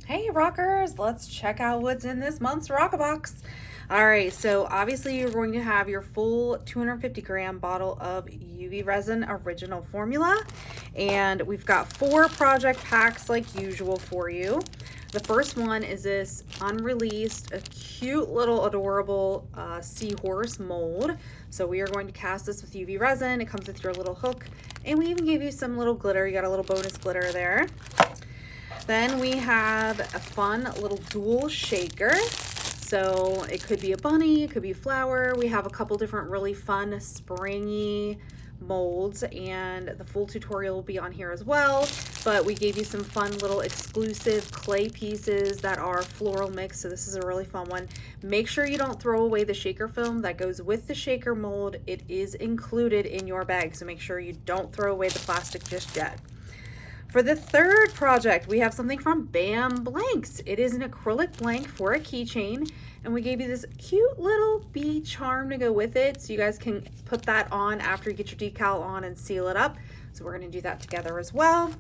Hey rockers, let's check out what's in this month's ROCKABOX. All right, so obviously you're going to have your full 250 gram bottle of UV resin original formula, and we've got 4 project packs like usual for you. The first one is this unreleased, a cute little adorable seahorse mold. So we are going to cast this with UV resin. It comes with your little hook, and we even gave you some little glitter. You got a little bonus glitter there. Then we have a fun little dual shaker. So it could be a bunny, it could be a flower. We have a couple different really fun springy molds, and the full tutorial will be on here as well. But we gave you some fun little exclusive clay pieces that are floral mix. So this is a really fun one. Make sure you don't throw away the shaker film that goes with the shaker mold. It is included in your bag, so make sure you don't throw away the plastic just yet. For the third project, we have something from Bam Blanks. It is an acrylic blank for a keychain, and we gave you this cute little bee charm to go with it, so you guys can put that on after you get your decal on and seal it up. So we're gonna do that together as well.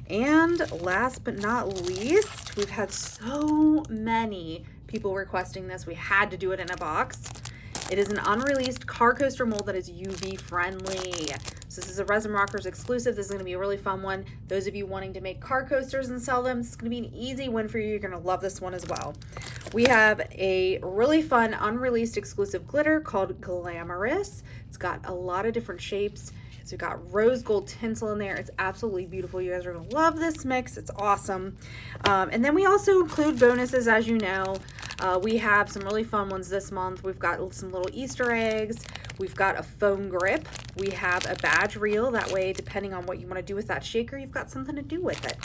And last but not least, we've had so many people requesting this, we had to do it in a box. It is an unreleased car coaster mold that is UV friendly. So this is a Resin Rockers exclusive. This is gonna be a really fun one. Those of you wanting to make car coasters and sell them, it's gonna be an easy win for you. You're gonna love this one as well. We have a really fun unreleased exclusive glitter called Glamorous. It's got a lot of different shapes. So we've got rose gold tinsel in there. It's absolutely beautiful. You guys are gonna love this mix. It's awesome. And then we also include bonuses, as you know. We have some really fun ones this month. We've got some little Easter eggs. We've got a foam grip. We have a badge reel. That way, depending on what you want to do with that shaker, you've got something to do with it.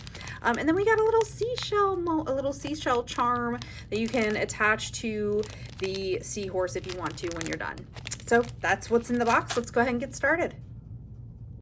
And then we got a little seashell charm that you can attach to the seahorse if you want to when you're done. So that's what's in the box. Let's go ahead and get started.